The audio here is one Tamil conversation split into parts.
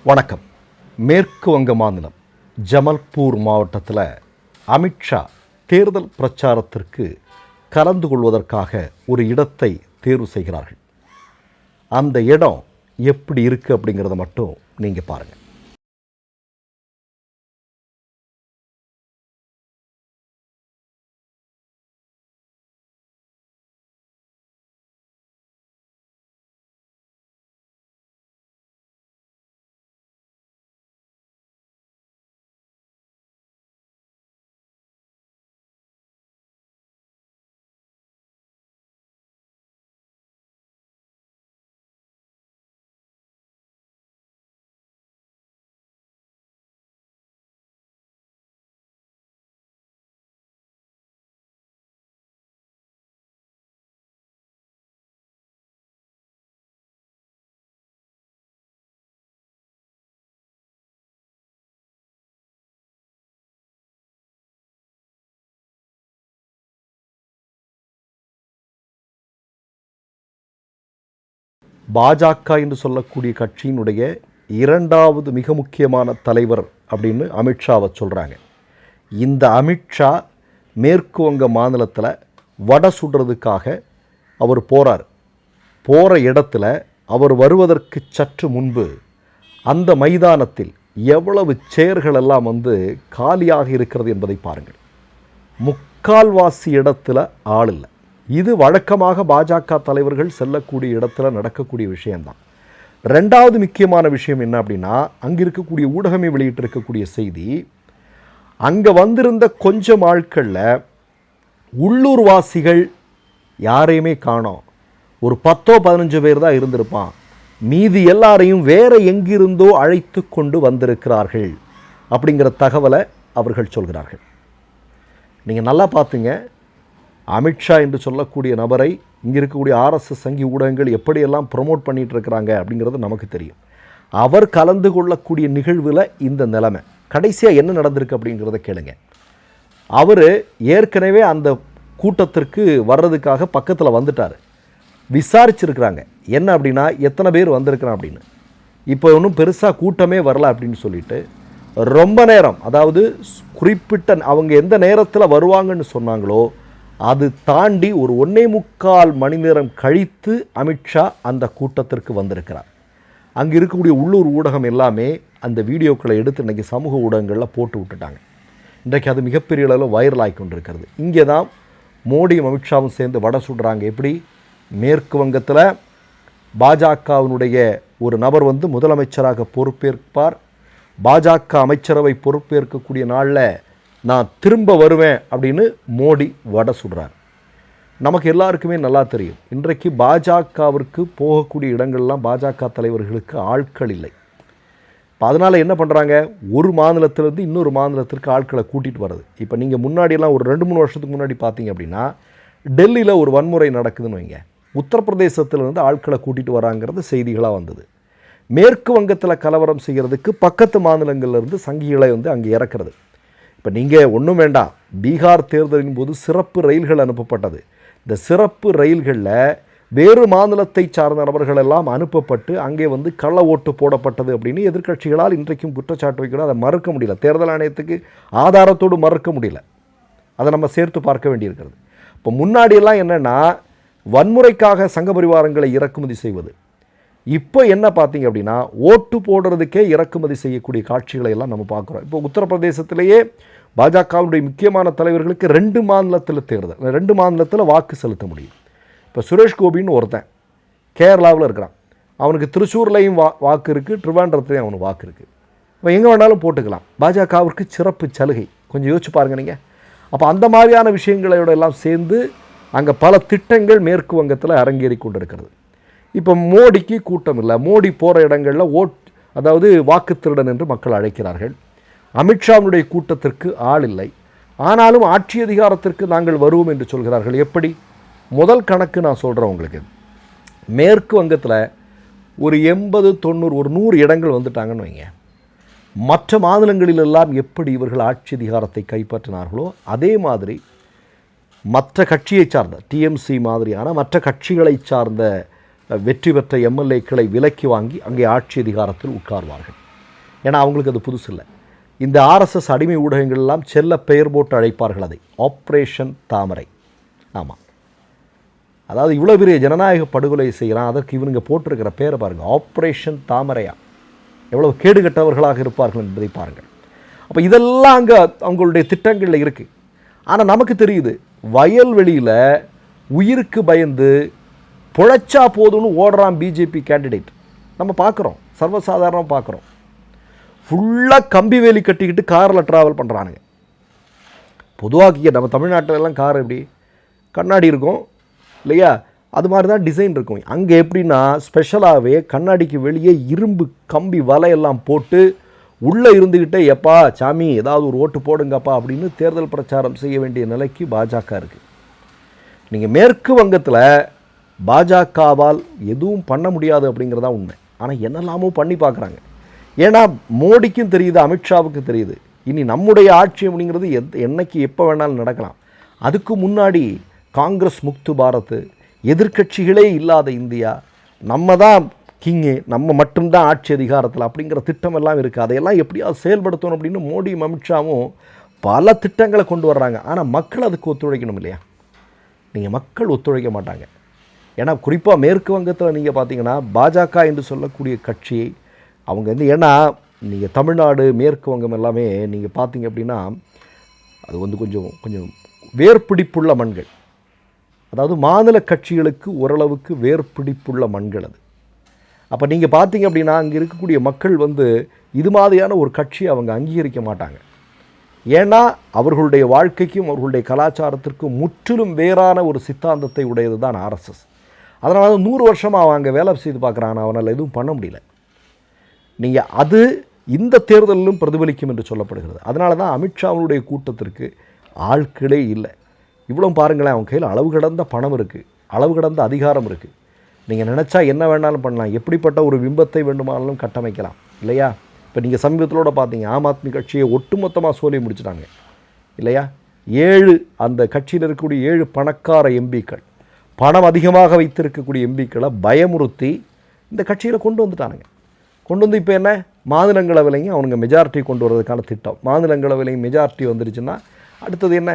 வணக்கம். மேற்கு வங்க மாநிலம் ஜமல்பூர் மாவட்டத்தில் அமித்ஷா தேர்தல் பிரச்சாரத்திற்கு கலந்து கொள்வதற்காக ஒரு இடத்தை தேர்வு செய்கிறார்கள். அந்த இடம் எப்படி இருக்குது அப்படிங்கிறத மட்டும் நீங்கள் பாருங்கள். பாஜக என்று சொல்லக்கூடிய கட்சியினுடைய இரண்டாவது மிக முக்கியமான தலைவர் அப்படின்னு அமித்ஷாவை சொல்கிறாங்க. இந்த அமித்ஷா மேற்கு வங்க மாநிலத்தில் வடை சுடுறதுக்காக அவர் போகிறார். போகிற இடத்துல அவர் வருவதற்கு சற்று முன்பு அந்த மைதானத்தில் எவ்வளவு சேர்களெல்லாம் காலியாக இருக்கிறது என்பதை பாருங்கள். முக்கால்வாசி இடத்துல ஆள் இல்லை. இது வழக்கமாக பாஜக தலைவர்கள் செல்லக்கூடிய இடத்துல நடக்கக்கூடிய விஷயம்தான். ரெண்டாவது முக்கியமான விஷயம் என்ன அப்படின்னா, அங்கே இருக்கக்கூடிய ஊடகமே வெளியிட்டிருக்கக்கூடிய செய்தி, அங்கே வந்திருந்த கொஞ்சம் ஆட்களில் உள்ளூர்வாசிகள் யாரையுமே காணோம். ஒரு 10-15 பேர் தான் இருந்திருப்பான். மீதி எல்லாரையும் வேற எங்கிருந்தோ அழைத்து கொண்டு வந்திருக்கிறார்கள் அப்படிங்கிற தகவலை அவர்கள் சொல்கிறார்கள். நீங்கள் நல்லா பார்த்துங்க, அமித்ஷா என்று சொல்லக்கூடிய நபரை இங்கே இருக்கக்கூடிய ஆர்எஸ்எஸ் சங்கி ஊடகங்கள் எப்படியெல்லாம் ப்ரொமோட் பண்ணிகிட்டு இருக்கிறாங்க அப்படிங்கிறது நமக்கு தெரியும். அவர் கலந்து கொள்ளக்கூடிய நிகழ்வில் இந்த நிலைமை. கடைசியாக என்ன நடந்திருக்கு அப்படிங்கிறத கேளுங்க. அவர் ஏற்கனவே அந்த கூட்டத்திற்கு வர்றதுக்காக பக்கத்தில் வந்துட்டார். விசாரிச்சிருக்கிறாங்க என்ன அப்படின்னா, எத்தனை பேர் வந்திருக்கிறான் அப்படின்னு. இப்போ ஒன்றும் பெருசாக கூட்டமே வரல அப்படின்னு சொல்லிட்டு ரொம்ப நேரம், அதாவது குறிப்பிட்ட அவங்க எந்த நேரத்தில் வருவாங்கன்னு சொன்னாங்களோ அது தாண்டி ஒரு 1.25 மணி நேரம் கழித்து அமித்ஷா அந்த கூட்டத்திற்கு வந்திருக்கிறார். அங்கே இருக்கக்கூடிய உள்ளூர் ஊடகம் எல்லாமே அந்த வீடியோக்களை எடுத்து இன்றைக்கி சமூக ஊடகங்களில் போட்டு விட்டுட்டாங்க. இன்றைக்கு அது மிகப்பெரிய அளவில் வைரல் ஆகி கொண்டிருக்கிறது. இங்கே தான் மோடியும் அமித்ஷாவும் சேர்ந்து வடை சுடுறாங்க. எப்படி? மேற்கு வங்கத்தில் பாஜகவினுடைய ஒரு நபர் முதலமைச்சராக பொறுப்பேற்பார். பாஜக அமைச்சரவை பொறுப்பேற்கக்கூடிய நாளில் நான் திரும்ப வருவேன் அப்படின்னு மோடி வடை சுடுறார். நமக்கு எல்லாருக்குமே நல்லா தெரியும், இன்றைக்கு பாஜகவிற்கு போகக்கூடிய இடங்கள்லாம் பாஜக தலைவர்களுக்கு ஆட்கள் இல்லை. இப்போ அதனால் என்ன பண்ணுறாங்க, ஒரு மாநிலத்திலேருந்து இன்னொரு மாநிலத்திற்கு ஆட்களை கூட்டிகிட்டு வர்றது. இப்போ நீங்கள் முன்னாடியெல்லாம் ஒரு 2-3 வருஷத்துக்கு முன்னாடி பார்த்தீங்க அப்படின்னா, டெல்லியில் ஒரு வன்முறை நடக்குதுன்னு வைங்க, உத்தரப்பிரதேசத்திலிருந்து ஆட்களை கூட்டிகிட்டு வராங்கிறது செய்திகளாக வந்தது. மேற்கு வங்கத்தில் கலவரம் செய்கிறதுக்கு பக்கத்து மாநிலங்கள்லேருந்து சங்கிகளை அங்கே இறக்குறது. இப்போ நீங்கள் ஒன்றும் வேண்டாம், பீகார் தேர்தலின் போது சிறப்பு ரயில்கள் அனுப்பப்பட்டது. இந்த சிறப்பு ரயில்களில் வேறு மாநிலத்தை சார்ந்த நபர்கள் எல்லாம் அனுப்பப்பட்டு அங்கே கள்ள ஓட்டு போடப்பட்டது அப்படின்னு எதிர்க்கட்சிகளால் இன்றைக்கும் குற்றச்சாட்டு வைக்கணும். அதை மறுக்க முடியல. தேர்தல் ஆணையத்துக்கு ஆதாரத்தோடு மறுக்க முடியல. அதை நம்ம சேர்த்து பார்க்க வேண்டியிருக்கிறது. இப்போ முன்னாடியெல்லாம் என்னென்னா, வன்முறைக்காக சங்க பரிவாரங்களை இறக்குமதி செய்வது. இப்போ என்ன பார்த்தீங்க அப்படின்னா, ஓட்டு போடுறதுக்கே இறக்குமதி செய்யக்கூடிய காட்சிகளை எல்லாம் நம்ம பார்க்குறோம். இப்போ உத்தரப்பிரதேசத்திலேயே பாஜகவுடைய முக்கியமான தலைவர்களுக்கு 2 மாநிலத்தில் தேர்தல், 2 மாநிலத்தில் வாக்கு செலுத்த முடியும். இப்போ சுரேஷ் கோபின்னு ஒருத்தன் கேரளாவில் இருக்கிறான். அவனுக்கு திருச்சூர்லேயும் வாக்கு இருக்குது, திருவாண்டரத்துலேயும் அவனுக்கு வாக்கு இருக்குது. இப்போ எங்கே வேணாலும் போட்டுக்கலாம். பாஜகவிற்கு சிறப்பு சலுகை. கொஞ்சம் யோசிச்சு பாருங்கள் நீங்கள். அப்போ அந்த மாதிரியான விஷயங்களோட எல்லாம் சேர்ந்து அங்கே பல திட்டங்கள் மேற்கு வங்கத்தில் அரங்கேறி கொண்டு இருக்கிறது. இப்போ மோடிக்கு கூட்டம் இல்லை. மோடி போகிற இடங்களில் அதாவது வாக்கு திருடன் என்று மக்கள் அழைக்கிறார்கள். அமித்ஷாவுடைய கூட்டத்திற்கு ஆள் இல்லை. ஆனாலும் ஆட்சி அதிகாரத்திற்கு நாங்கள் வருவோம் என்று சொல்கிறார்கள். எப்படி? முதல் கணக்கு நான் சொல்கிறேன் உங்களுக்கு. மேற்கு வங்கத்தில் ஒரு 80-90 ஒரு 100 இடங்கள் வந்துட்டாங்கன்னு வைங்க. மற்ற மாநிலங்களிலெல்லாம் எப்படி இவர்கள் ஆட்சி அதிகாரத்தை கைப்பற்றினார்களோ அதே மாதிரி மற்ற கட்சியை சார்ந்த டிஎம்சி மாதிரியான மற்ற கட்சிகளை சார்ந்த வெற்றி பெற்ற எம்எல்ஏக்களை விலக்கி வாங்கி அங்கே ஆட்சி அதிகாரத்தில் உட்கார்வார்கள். ஏன்னா அவங்களுக்கு அது புதுசு இல்லை. இந்த ஆர்எஸ்எஸ் அடிமை ஊடகங்கள் எல்லாம் செல்ல பெயர் போட்டு அழைப்பார்கள் அதை, ஆப்ரேஷன் தாமரை. ஆமாம், அதாவது இவ்வளோ பெரிய ஜனநாயக படுகொலை செய்கிறான், அதற்கு இவனுங்க போட்டிருக்கிற பேரை பாருங்கள், ஆப்ரேஷன் தாமரையா. எவ்வளவு கேடுகட்டவர்களாக இருப்பார்கள் என்பதை பாருங்கள். அப்போ இதெல்லாம் அங்கே அவங்களுடைய திட்டங்களில் இருக்குது. ஆனால் நமக்கு தெரியுது, வயல்வெளியில் உயிருக்கு பயந்து பொழைச்சா போதும்னு ஓடுறான் பிஜேபி கேண்டிடேட். நம்ம பார்க்குறோம், சர்வசாதாரணமாக பார்க்குறோம். ஃபுல்லாக கம்பி வேலி கட்டிக்கிட்டு காரில் ட்ராவல் பண்ணுறானுங்க. பொதுவாக நம்ம தமிழ்நாட்டிலெல்லாம் கார் எப்படி கண்ணாடி இருக்கும் இல்லையா, அது மாதிரி தான் டிசைன் இருக்கும். அங்கே எப்படின்னா ஸ்பெஷலாகவே கண்ணாடிக்கு வெளியே இரும்பு கம்பி வலையெல்லாம் போட்டு உள்ளே இருந்துக்கிட்டே எப்பா சாமி ஏதாவது ஒரு ஓட்டு போடுங்கப்பா அப்படின்னு தேர்தல் பிரச்சாரம் செய்ய வேண்டிய நிலைக்கு பாஜக இருக்குது. நீங்கள் மேற்கு வங்கத்தில் பாஜகவால் எதுவும் பண்ண முடியாது அப்படிங்கிறதா உண்மை. ஆனால் என்னெல்லாமோ பண்ணி பார்க்குறாங்க. ஏன்னா மோடிக்கும் தெரியுது, அமித்ஷாவுக்கும் தெரியுது, இனி நம்முடைய ஆட்சி அப்படிங்கிறது என்னைக்கு எப்போ வேணாலும் நடக்கலாம். அதுக்கு முன்னாடி காங்கிரஸ் முக்து பாரத், எதிர்க்கட்சிகளே இல்லாத இந்தியா, நம்ம தான் கிங்கு, நம்ம மட்டும்தான் ஆட்சி அதிகாரத்தில் அப்படிங்கிற திட்டம் எல்லாம் இருக்குது. அதையெல்லாம் எப்படியாவது செயல்படுத்தணும் அப்படின்னு மோடியும் அமித்ஷாவும் பல திட்டங்களை கொண்டு வர்றாங்க. ஆனால் மக்கள் அதுக்கு ஒத்துழைக்கணும் இல்லையா? நீங்கள் மக்கள் ஒத்துழைக்க மாட்டாங்க. ஏன்னா குறிப்பாக மேற்கு வங்கத்தில் நீங்கள் பார்த்தீங்கன்னா பாஜக என்று சொல்லக்கூடிய கட்சியை அவங்க ஏன்னா நீங்கள் தமிழ்நாடு மேற்கு வங்கம் எல்லாமே நீங்கள் பார்த்தீங்க அப்படின்னா அது கொஞ்சம் வேர்பிடிப்புள்ள மண்கள். அதாவது மாநில கட்சிகளுக்கு ஓரளவுக்கு வேர்பிடிப்புள்ள மண்கள் அது. அப்போ நீங்கள் பார்த்தீங்க அப்படின்னா அங்கே இருக்கக்கூடிய மக்கள் இது மாதிரியான ஒரு கட்சியை அவங்க அங்கீகரிக்க மாட்டாங்க. ஏன்னா அவர்களுடைய வாழ்க்கைக்கும் அவர்களுடைய கலாச்சாரத்திற்கும் முற்றிலும் வேறான ஒரு சித்தாந்தத்தை உடையது தான் ஆர்எஸ்எஸ். அதனால 100 வருஷமாக அவன் அங்கே வேலை செய்து பார்க்குறான், அவனால் எதுவும் பண்ண முடியல. நீங்கள் அது இந்த தேர்தலிலும் பிரதிபலிக்கும் என்று சொல்லப்படுகிறது. அதனால தான் அமித்ஷாவுடைய கூட்டத்திற்கு ஆட்களே இல்லை. இவ்வளோ பாருங்களேன், அவங்க கையில் அளவு கடந்த பணம் இருக்குது, அளவு கடந்த அதிகாரம் இருக்குது. நீங்கள் நினச்சா என்ன வேணாலும் பண்ணலாம், எப்படிப்பட்ட ஒரு பிம்பத்தை வேண்டுமானாலும் கட்டமைக்கலாம் இல்லையா? இப்போ நீங்கள் சமீபத்திலோட பார்த்தீங்க, ஆம் ஆத்மி கட்சியை ஒட்டுமொத்தமாக சோலி முடிச்சிட்டாங்க இல்லையா? 7 அந்த கட்சியில் இருக்கக்கூடிய 7 பணக்கார எம்பிக்கள், பணம் அதிகமாக வைத்திருக்கக்கூடிய எம்பிக்களை பயமுறுத்தி இந்த கட்சியில் கொண்டு வந்துட்டானுங்க. கொண்டு வந்து இப்போ என்ன, மாநிலங்களவையிலையும் அவனுங்க மெஜாரிட்டி கொண்டு வர்றதுக்கான திட்டம். மாநிலங்களவையிலையும் மெஜாரிட்டி வந்துருச்சுன்னா அடுத்தது என்ன,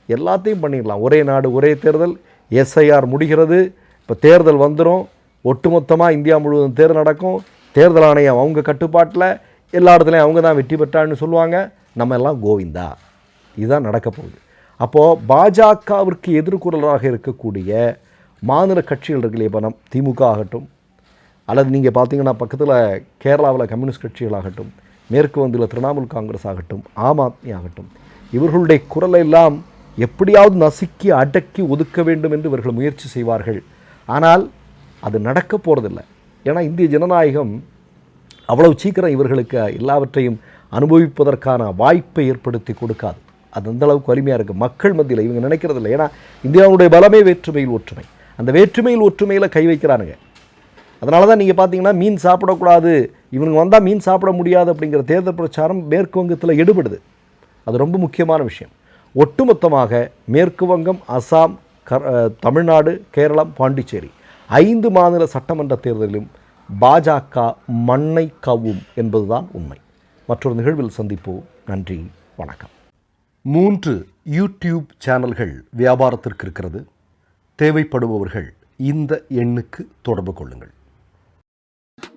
எல்லாத்தையும் பண்ணிடலாம். ஒரே நாடு ஒரே தேர்தல், எஸ்ஐஆர் முடிகிறது, இப்போ தேர்தல் வந்துடும், ஒட்டுமொத்தமாக இந்தியா முழுவதும் தேர்தல் நடக்கும், தேர்தல் ஆணையம் அவங்க கட்டுப்பாட்டில், எல்லா இடத்துலையும் அவங்க தான் வெற்றி பெற்றான்னு சொல்லுவாங்க, நம்ம எல்லாம் கோவிந்தா. இதுதான் நடக்க போகுது. அப்போது பாஜகவிற்கு எதிர்குரலாக இருக்கக்கூடிய மாநில கட்சிகள் இருக்குல்லையே, இப்போ திமுக ஆகட்டும், அல்லது நீங்கள் பார்த்தீங்கன்னா பக்கத்தில் கேரளாவில் கம்யூனிஸ்ட் கட்சிகளாகட்டும், மேற்கு வங்கத்தில் திரிணாமுல் காங்கிரஸ் ஆகட்டும், ஆம் ஆத்மி ஆகட்டும், இவர்களுடைய குரலை எல்லாம் எப்படியாவது நசுக்கி அடக்கி ஒதுக்க வேண்டும் என்று இவர்கள் முயற்சி செய்வார்கள். ஆனால் அது நடக்க போகிறதில்லை. ஏன்னா இந்திய ஜனநாயகம் அவ்வளவு சீக்கிரம் இவர்களுக்கு எல்லாவற்றையும் அனுபவிப்பதற்கான வாய்ப்பை ஏற்படுத்தி கொடுக்காது. அது அந்தளவுக்கு வலிமையாக இருக்குது மக்கள் மத்தியில். இவங்க நினைக்கிறதில்லை. ஏன்னா இந்தியாவுடைய பலமே வேற்றுமையில் ஒற்றுமை. அந்த வேற்றுமையில் ஒற்றுமையில் கை வைக்கிறானுங்க. அதனால தான் நீங்கள் பார்த்தீங்கன்னா மீன் சாப்பிடக்கூடாது, இவனுங்க வந்தால் மீன் சாப்பிட முடியாது அப்படிங்கிற தேர்தல் பிரச்சாரம் மேற்கு வங்கத்தில் எடுபடுது. அது ரொம்ப முக்கியமான விஷயம். ஒட்டுமொத்தமாக மேற்கு வங்கம், அசாம், தமிழ்நாடு, கேரளம், பாண்டிச்சேரி 5 மாநில சட்டமன்ற தேர்தலிலும் பாஜக மண்ணை கவ்வும் என்பதுதான் உண்மை. மற்றொரு நிகழ்வில் சந்திப்போம். நன்றி, வணக்கம். 3 யூடியூப் சேனல்கள் வியாபாரத்திற்கு இருக்கிறது. தேவைப்படுபவர்கள் இந்த எண்ணுக்கு தொடர்பு கொள்ளுங்கள்.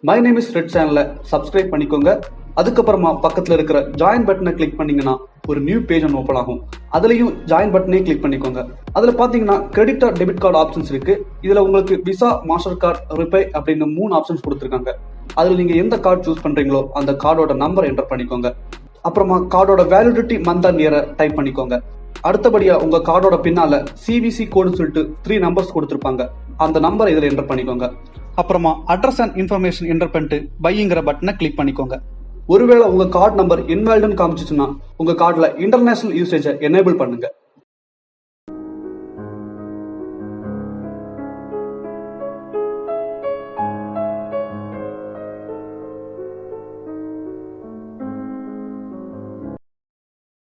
மை நேம் இஸ் ரெட் சேனலை சப்ஸ்கிரைப் பண்ணிக்கோங்க. அதுக்கப்புறமா பக்கத்தில் இருக்கிற ஜாயின் பட்டனை கிளிக் பண்ணீங்கன்னா ஒரு நியூ பேஜ் ஒன்று ஓப்பன் ஆகும். அதுலயும் ஜாயின் பட்டனே கிளிக் பண்ணிக்கோங்க. அதுல பாத்தீங்கன்னா credit R debit card options இருக்கு. இதுல உங்களுக்கு விசா, மாஸ்டர் கார்டு, ரிப்பே அப்படின்னு 3 ஆப்ஷன்ஸ் கொடுத்துருக்காங்க. அதுல நீங்க எந்த கார்டு சூஸ் பண்றீங்களோ அந்த கார்டோட நம்பர் என்டர் பண்ணிக்கோங்க. அப்புறமா கார்டோட வேலிடிட்டி மந்த் அண்ட் இயரை டைப் பண்ணிக்கோங்க. அடுத்தபடியா உங்க கார்டோட பின்னால சிவிசி கோடுன்னு சொல்லிட்டு 3 நம்பர்ஸ் கொடுத்துருப்பாங்க. அந்த நம்பர் இதுல என்டர் பண்ணிக்கோங்க. அப்புறமா அட்ரஸ் அண்ட் இன்ஃபர்மேஷன் என்டர் பண்ணிட்டு பைங்கிற பட்டனை கிளிக் பண்ணிக்கோங்க. ஒருவேளை உங்க கார்டு நம்பர் இன்வாலிட்னு காமிச்சிச்சுன்னா உங்க கார்டுல இன்டர்நேஷனல் யூசேஜை எனேபிள் பண்ணுங்க.